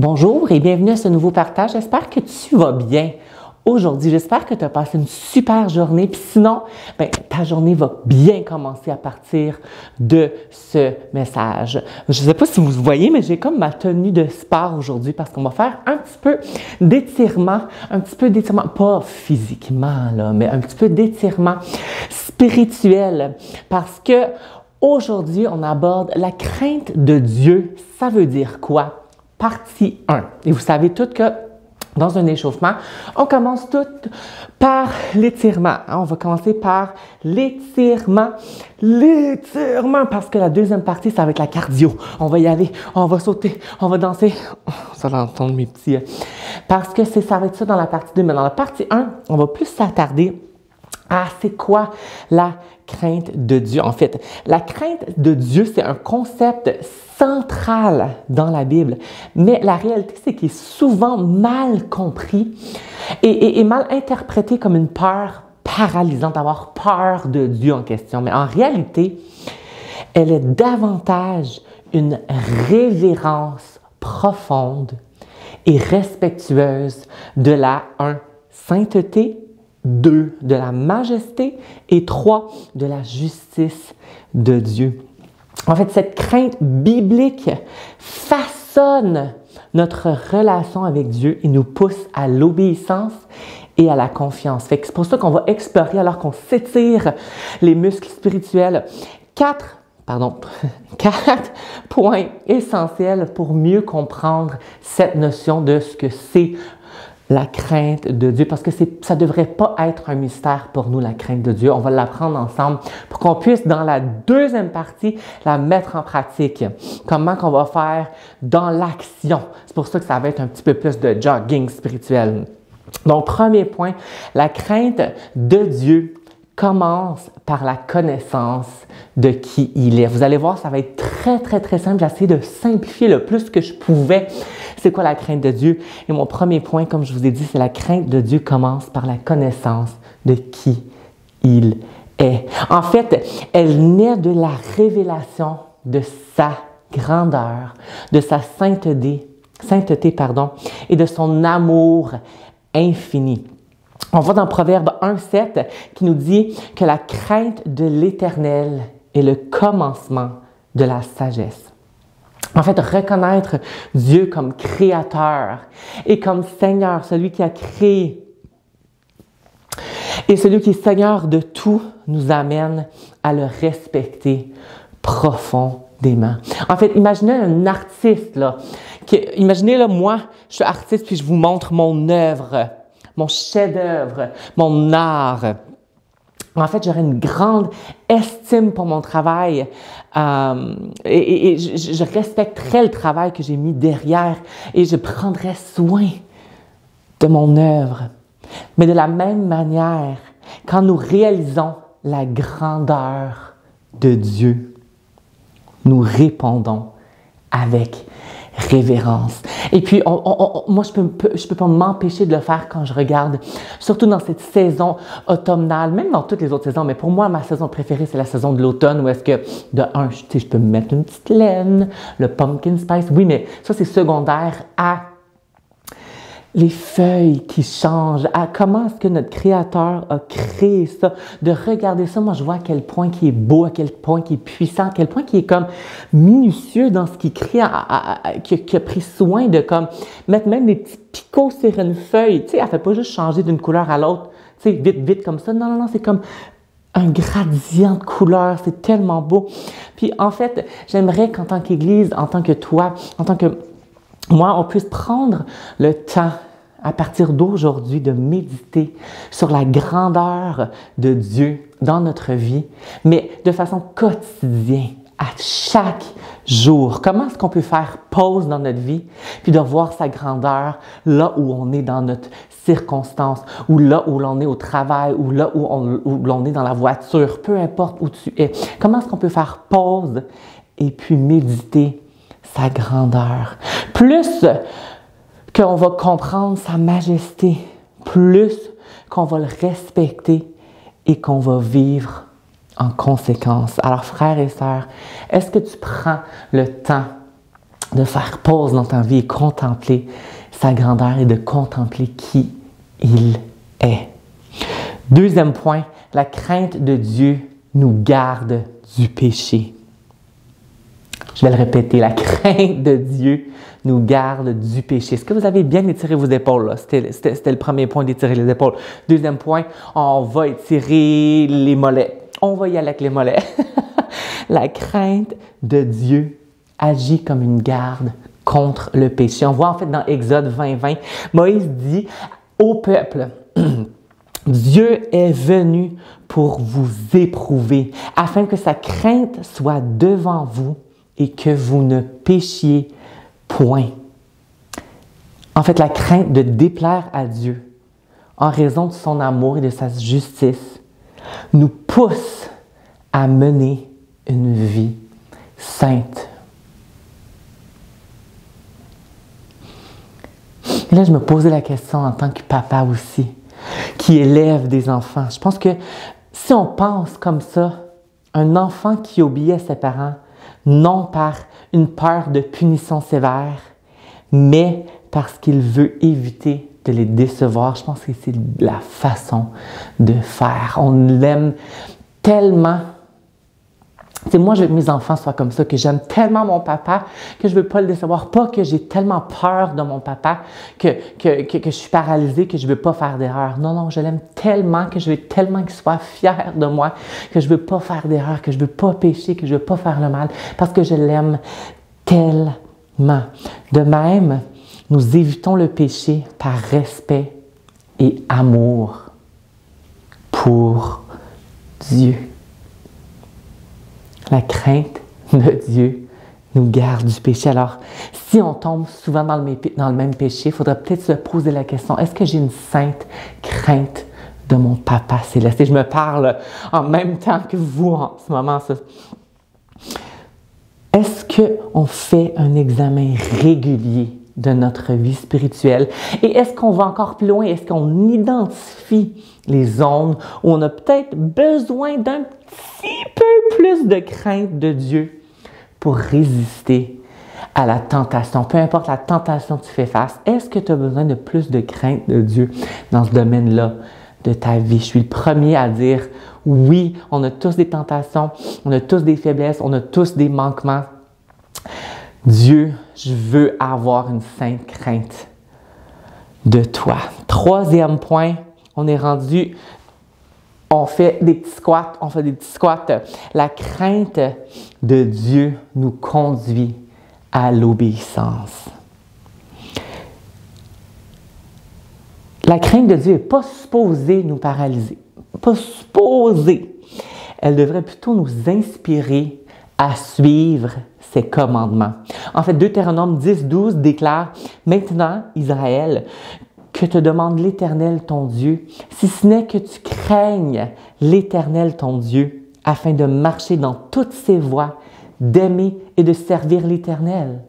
Bonjour et bienvenue à ce nouveau partage. J'espère que tu vas bien aujourd'hui. J'espère que tu as passé une super journée. Puis sinon, ta journée va bien commencer à partir de ce message. Je ne sais pas si vous voyez, mais j'ai comme ma tenue de sport aujourd'hui parce qu'on va faire un petit peu d'étirement, pas physiquement, là, mais un petit peu d'étirement spirituel parce que aujourd'hui, on aborde la crainte de Dieu. Ça veut dire quoi? Partie 1. Et vous savez toutes que dans un échauffement, on commence tout par l'étirement. On va commencer par l'étirement, parce que la deuxième partie, ça va être la cardio. On va y aller, on va sauter, on va danser. Vous allez entendre mes petits... Parce que ça va être ça dans la partie 2. Mais dans la partie 1, on va plus s'attarder à c'est quoi la crainte de Dieu. En fait, la crainte de Dieu, c'est un concept central dans la Bible, mais la réalité, c'est qu'il est souvent mal compris et mal interprété comme une peur paralysante, d'avoir peur de Dieu en question. Mais en réalité, elle est davantage une révérence profonde et respectueuse de la 1. Sainteté, 2. De la majesté et 3. De la justice de Dieu. En fait, cette crainte biblique façonne notre relation avec Dieu et nous pousse à l'obéissance et à la confiance. C'est pour ça qu'on va explorer, alors qu'on s'étire les muscles spirituels, 4 points essentiels pour mieux comprendre cette notion de ce que c'est la crainte de Dieu, parce que ça ne devrait pas être un mystère pour nous, la crainte de Dieu. On va l'apprendre ensemble pour qu'on puisse, dans la deuxième partie, la mettre en pratique. Comment qu'on va faire dans l'action. C'est pour ça que ça va être un petit peu plus de jogging spirituel. Donc, premier point, la crainte de Dieu commence par la connaissance de qui il est. Vous allez voir, ça va être très simple. J'ai essayé de simplifier le plus que je pouvais. C'est quoi la crainte de Dieu? Et mon premier point, comme je vous ai dit, c'est la crainte de Dieu commence par la connaissance de qui il est. En fait, elle naît de la révélation de sa grandeur, de sa sainteté, et de son amour infini. On va dans Proverbe 1,7 qui nous dit que la crainte de l'Éternel est le commencement de la sagesse. En fait, reconnaître Dieu comme créateur et comme Seigneur, celui qui a créé et celui qui est Seigneur de tout, nous amène à le respecter profondément. En fait, imaginez un artiste, imaginez, moi, je suis artiste puis je vous montre mon œuvre, mon chef-d'œuvre, mon art. En fait, j'aurais une grande estime pour mon travail et je respecterais le travail que j'ai mis derrière et je prendrais soin de mon œuvre. Mais de la même manière, quand nous réalisons la grandeur de Dieu, nous répondons avec révérence. Et puis, moi, je peux pas m'empêcher de le faire quand je regarde, surtout dans cette saison automnale, même dans toutes les autres saisons, mais pour moi, ma saison préférée, c'est la saison de l'automne où est-ce que, je peux me mettre une petite laine, le pumpkin spice, oui, mais ça, c'est secondaire à les feuilles qui changent, à comment est-ce que notre Créateur a créé ça, de regarder ça, moi je vois à quel point il est beau, à quel point il est puissant, à quel point il est comme minutieux dans ce qu'il crée, qui a pris soin de comme mettre même des petits picots sur une feuille, tu sais, elle fait pas juste changer d'une couleur à l'autre, tu sais, vite comme ça, non, c'est comme un gradient de couleurs, c'est tellement beau. Puis en fait, j'aimerais qu'en tant qu'Église, en tant que toi, en tant que moi, on puisse prendre le temps, à partir d'aujourd'hui, de méditer sur la grandeur de Dieu dans notre vie, mais de façon quotidienne, à chaque jour. Comment est-ce qu'on peut faire pause dans notre vie, puis de voir sa grandeur là où on est dans notre circonstance, ou là où l'on est au travail, ou là où l'on est dans la voiture, peu importe où tu es. Comment est-ce qu'on peut faire pause et puis méditer sa grandeur. Plus qu'on va comprendre sa majesté, plus qu'on va le respecter et qu'on va vivre en conséquence. Alors, frères et sœurs, est-ce que tu prends le temps de faire pause dans ta vie et contempler sa grandeur et de contempler qui il est. Deuxième point, la crainte de Dieu nous garde du péché. Je vais le répéter, la crainte de Dieu nous garde du péché. Est-ce que vous avez bien étiré vos épaules? Là? C'était le premier point, d'étirer les épaules. Deuxième point, on va étirer les mollets. On va y aller avec les mollets. La crainte de Dieu agit comme une garde contre le péché. On voit en fait dans Exode 20:20, Moïse dit au peuple, Dieu est venu pour vous éprouver, afin que sa crainte soit devant vous et que vous ne péchiez point. En fait, la crainte de déplaire à Dieu, en raison de son amour et de sa justice, nous pousse à mener une vie sainte. Et là, je me posais la question en tant que papa aussi, qui élève des enfants. Je pense que si on pense comme ça, un enfant qui obéit à ses parents, non par une peur de punition sévère, mais parce qu'il veut éviter de les décevoir, je pense que c'est la façon de faire. On l'aime tellement. C'est moi, je veux que mes enfants soient comme ça, que j'aime tellement mon papa que je ne veux pas le décevoir. Pas que j'ai tellement peur de mon papa que je suis paralysée, que je ne veux pas faire d'erreur. Non, non, je l'aime tellement que je veux tellement qu'il soit fier de moi, que je ne veux pas faire d'erreur, que je ne veux pas pécher, que je ne veux pas faire le mal, parce que je l'aime tellement. De même, nous évitons le péché par respect et amour pour Dieu. La crainte de Dieu nous garde du péché. Alors, si on tombe souvent dans le même péché, il faudrait peut-être se poser la question, est-ce que j'ai une sainte crainte de mon Papa céleste? Et je me parle en même temps que vous en ce moment. Ça. Est-ce qu'on fait un examen régulier de notre vie spirituelle? Et est-ce qu'on va encore plus loin? Est-ce qu'on identifie les zones où on a peut-être besoin d'un petit peu plus de crainte de Dieu pour résister à la tentation? Peu importe la tentation que tu fais face, est-ce que tu as besoin de plus de crainte de Dieu dans ce domaine-là de ta vie? Je suis le premier à dire oui, on a tous des tentations, on a tous des faiblesses, on a tous des manquements. Dieu, je veux avoir une sainte crainte de toi. Troisième point, on est rendu, on fait des petits squats, La crainte de Dieu nous conduit à l'obéissance. La crainte de Dieu n'est pas supposée nous paralyser. Pas supposée. Elle devrait plutôt nous inspirer à suivre ses commandements. En fait, Deutéronome 10:12 déclare « Maintenant, Israël, que te demande l'Éternel ton Dieu, si ce n'est que tu craignes l'Éternel ton Dieu, afin de marcher dans toutes ses voies, d'aimer et de servir l'Éternel. »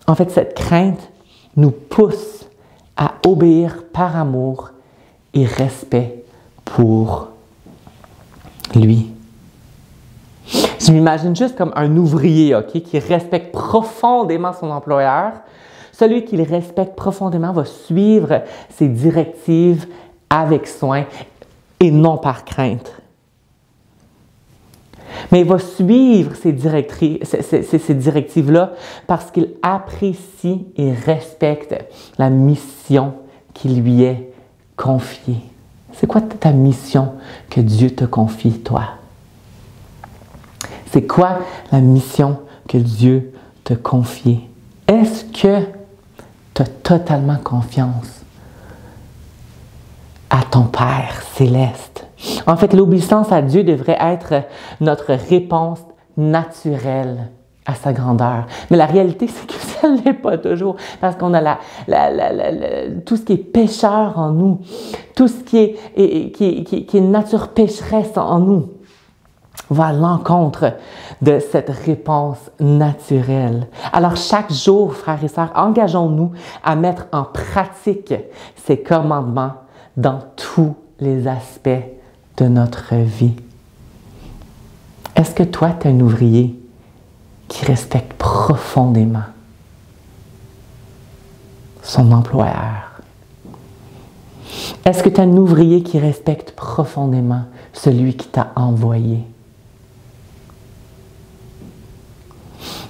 En fait, cette crainte nous pousse à obéir par amour et respect pour lui. Je m'imagine juste comme un ouvrier, qui respecte profondément son employeur. Celui qui le respecte profondément va suivre ses directives avec soin et non par crainte. Mais il va suivre ces directives-là parce qu'il apprécie et respecte la mission qui lui est confiée. C'est quoi ta mission que Dieu te confie, toi? C'est quoi la mission que Dieu te confie? Est-ce que tu as totalement confiance à ton Père céleste? En fait, l'obéissance à Dieu devrait être notre réponse naturelle à sa grandeur. Mais la réalité, c'est que ça ne l'est pas toujours, parce qu'on a tout ce qui est pécheur en nous, tout ce qui est nature pécheresse en nous, va à l'encontre de cette réponse naturelle. Alors, chaque jour, frères et sœurs, engageons-nous à mettre en pratique ces commandements dans tous les aspects de notre vie. Est-ce que toi, tu es un ouvrier qui respecte profondément son employeur? Est-ce que tu es un ouvrier qui respecte profondément celui qui t'a envoyé?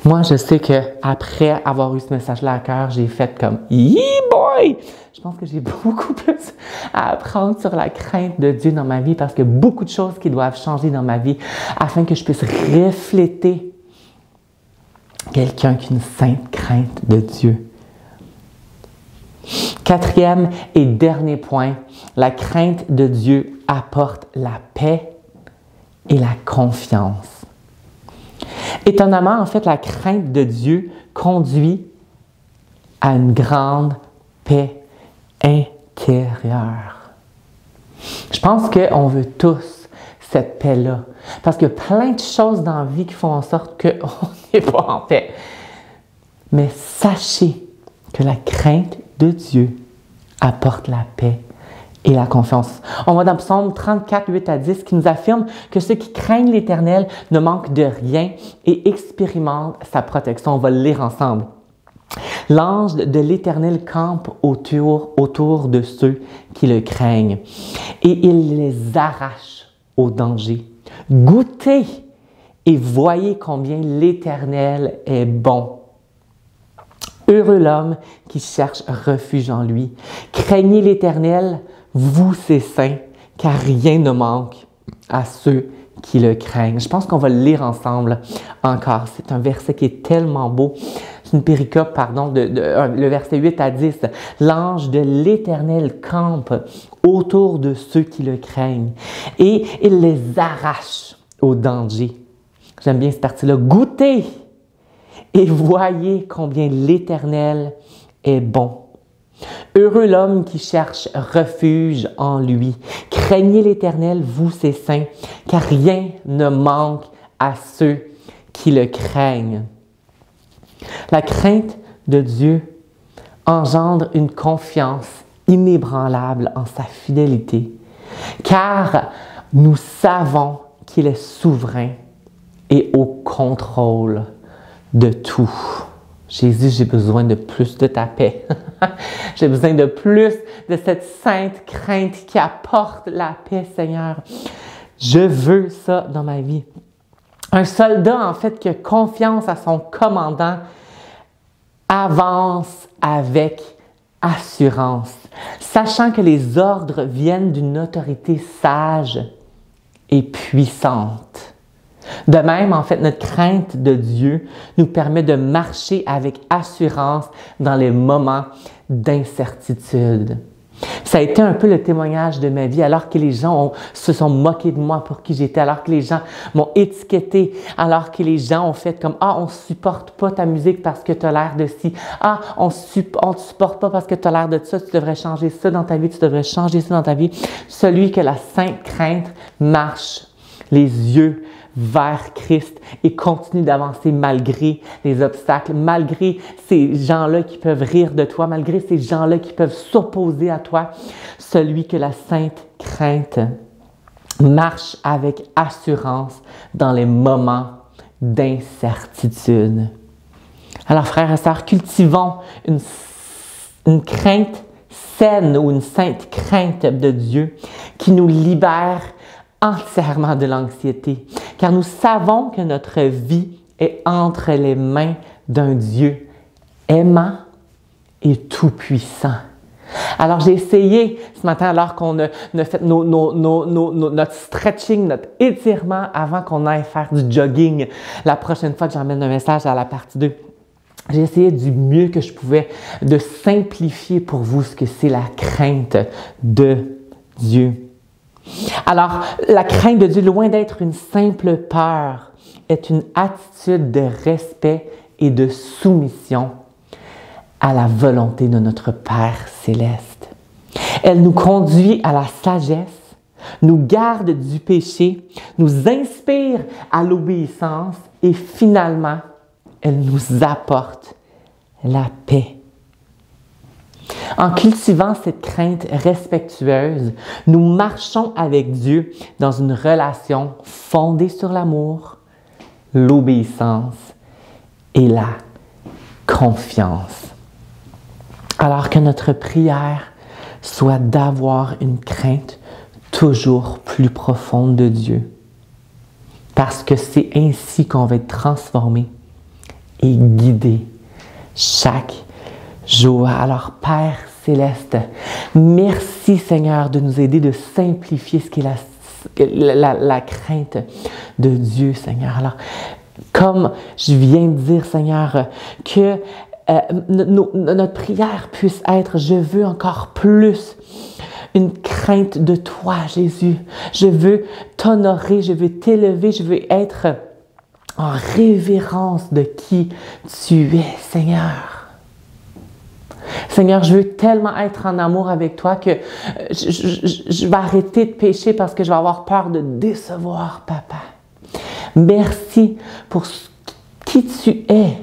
Moi, je sais qu'après avoir eu ce message-là à cœur, j'ai fait comme « Yee boy! » Je pense que j'ai beaucoup plus à apprendre sur la crainte de Dieu dans ma vie parce qu'il y a beaucoup de choses qui doivent changer dans ma vie afin que je puisse refléter quelqu'un qui a une sainte crainte de Dieu. Quatrième et dernier point, la crainte de Dieu apporte la paix et la confiance. Étonnamment, en fait, la crainte de Dieu conduit à une grande paix intérieure. Je pense qu'on veut tous cette paix-là, parce qu'il y a plein de choses dans la vie qui font en sorte qu'on n'est pas en paix. Mais sachez que la crainte de Dieu apporte la paix et la confiance. On va dans Psaume 34, 8 à 10, qui nous affirme que ceux qui craignent l'Éternel ne manquent de rien et expérimentent sa protection. On va le lire ensemble. L'ange de l'Éternel campe autour de ceux qui le craignent et il les arrache au danger. Goûtez et voyez combien l'Éternel est bon. Heureux l'homme qui cherche refuge en lui. Craignez l'Éternel, vous ses saints, car rien ne manque à ceux qui le craignent. Je pense qu'on va le lire ensemble encore. C'est un verset qui est tellement beau. C'est une péricope, pardon, le verset 8 à 10. L'ange de l'Éternel campe autour de ceux qui le craignent et il les arrache au danger. J'aime bien cette partie-là. Goûtez et voyez combien l'Éternel est bon. Heureux l'homme qui cherche refuge en lui. Craignez l'Éternel, vous ses saints, car rien ne manque à ceux qui le craignent. La crainte de Dieu engendre une confiance inébranlable en sa fidélité, car nous savons qu'il est souverain et au contrôle de tout. Jésus, j'ai besoin de plus de ta paix. J'ai besoin de plus de cette sainte crainte qui apporte la paix, Seigneur. Je veux ça dans ma vie. Un soldat, en fait, qui a confiance à son commandant, avance avec assurance, sachant que les ordres viennent d'une autorité sage et puissante. De même, en fait, notre crainte de Dieu nous permet de marcher avec assurance dans les moments d'incertitude. Ça a été un peu le témoignage de ma vie, alors que les gens se sont moqués de moi pour qui j'étais, alors que les gens m'ont étiqueté, alors que les gens ont fait comme « Ah, on ne supporte pas ta musique parce que tu as l'air de ci. Ah, on ne supporte pas parce que tu as l'air de ça. Tu devrais changer ça dans ta vie, tu devrais changer ça dans ta vie. » Celui que la sainte crainte marche les yeux vers Christ et continue d'avancer malgré les obstacles, malgré ces gens-là qui peuvent rire de toi, malgré ces gens-là qui peuvent s'opposer à toi. Celui que la sainte crainte marche avec assurance dans les moments d'incertitude. Alors, frères et sœurs, cultivons une crainte saine ou une sainte crainte de Dieu qui nous libère entièrement de l'anxiété, car nous savons que notre vie est entre les mains d'un Dieu aimant et tout-puissant. Alors, j'ai essayé ce matin, alors qu'on a fait notre stretching, notre étirement avant qu'on aille faire du jogging, la prochaine fois que j'emmène un message à la partie 2. J'ai essayé du mieux que je pouvais de simplifier pour vous ce que c'est la crainte de Dieu. Alors, la crainte de Dieu, loin d'être une simple peur, est une attitude de respect et de soumission à la volonté de notre Père céleste. Elle nous conduit à la sagesse, nous garde du péché, nous inspire à l'obéissance et finalement, elle nous apporte la paix. En cultivant cette crainte respectueuse, nous marchons avec Dieu dans une relation fondée sur l'amour, l'obéissance et la confiance. Alors que notre prière soit d'avoir une crainte toujours plus profonde de Dieu. Parce que c'est ainsi qu'on va être transformé et guidé chaque jour. Alors, Père Céleste, merci Seigneur de nous aider de simplifier ce qu'est la crainte de Dieu, Seigneur. Alors, comme je viens de dire, Seigneur, que notre prière puisse être « Je veux encore plus ». Une crainte de toi, Jésus. Je veux t'honorer, je veux t'élever, je veux être en révérence de qui tu es, Seigneur. Seigneur, je veux tellement être en amour avec toi que je vais arrêter de pécher parce que je vais avoir peur de décevoir, Papa. Merci pour qui tu es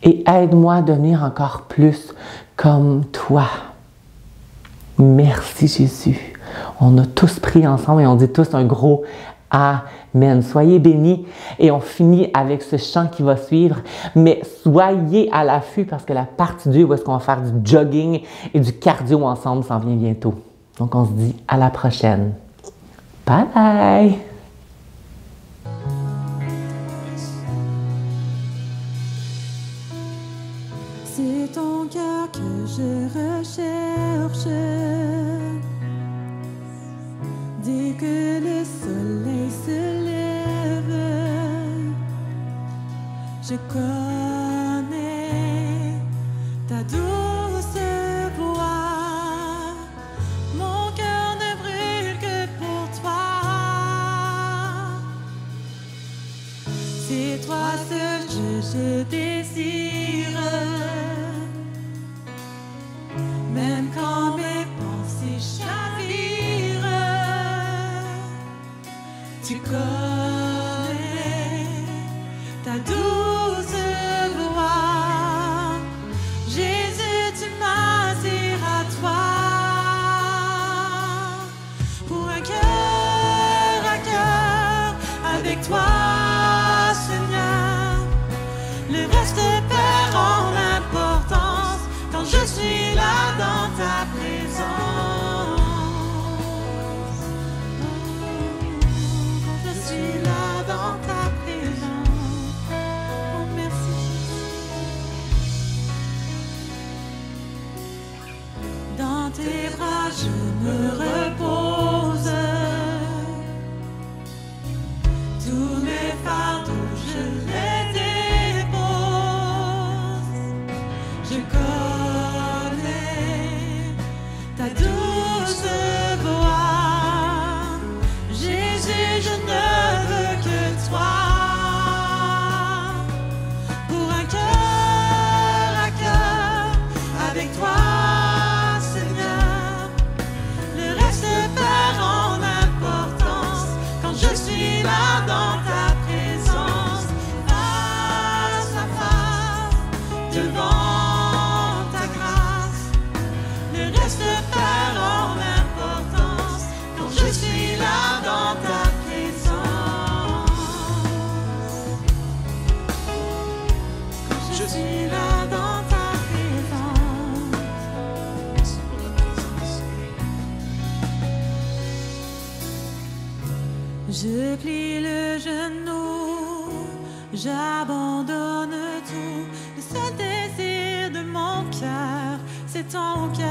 et aide-moi à devenir encore plus comme toi. Merci Jésus. On a tous prié ensemble et on dit tous un gros Amen. Soyez bénis et on finit avec ce chant qui va suivre. Mais soyez à l'affût parce que la partie 2 où est-ce qu'on va faire du jogging et du cardio ensemble s'en vient bientôt. Donc on se dit à la prochaine. Bye bye! C'est ton cœur que je recherche. Dès que le soleil se lève, je connais ta douce voix. Mon cœur ne brûle que pour toi. C'est toi seul que je désire. Même quand mes pensées chavirent, tu connais ta douce voix. Jésus, tu m'attires à toi. Pour un cœur à cœur avec toi, Seigneur, le reste perd en importance quand je suis là dans ta présence. Quand je suis là dans ta présence. Oh, merci Jésus. Dans tes bras je me repose. Tous mes fardeaux je les dépose. Je connais ta douce voix. Jésus, je ne veux que toi. Pour un cœur à cœur avec toi, Seigneur, le reste perd en importance quand je suis là dans ta présence, face à face, devant ta grâce. Le reste perd en importance quand je suis là dans ta présence. Quand je suis là dans ta présence. Je plie le genou, j'abandonne tout. Le seul désir de mon cœur, c'est ton cœur.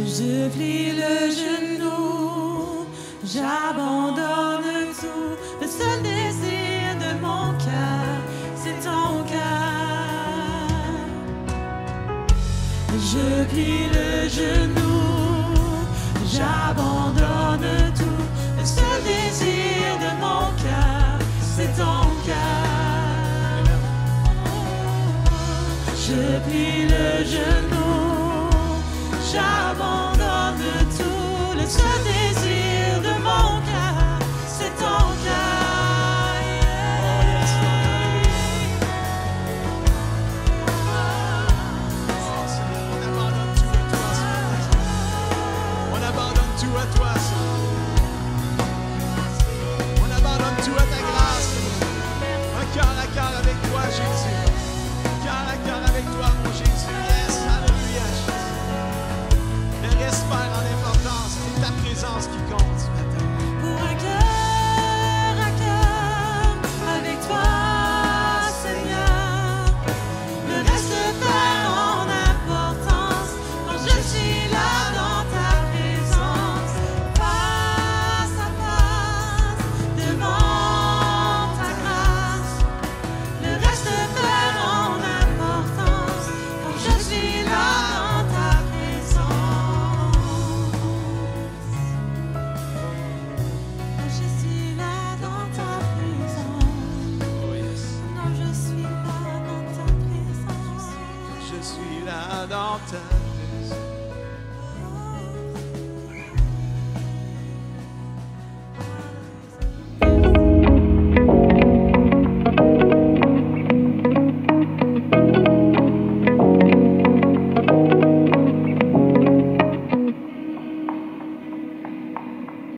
Je plie le genou, j'abandonne tout. Le seul désir de mon cœur, c'est ton cœur. Je plie le genou, j'abandonne tout. Le seul désir de mon cœur, c'est ton cœur. Je plie le genou, j'abandonne tout. Le seul désir de mon cœur, c'est ton cœur. On abandonne tout à toi, Seigneur. On abandonne tout à ta grâce, Seigneur. suis là dans ta maison.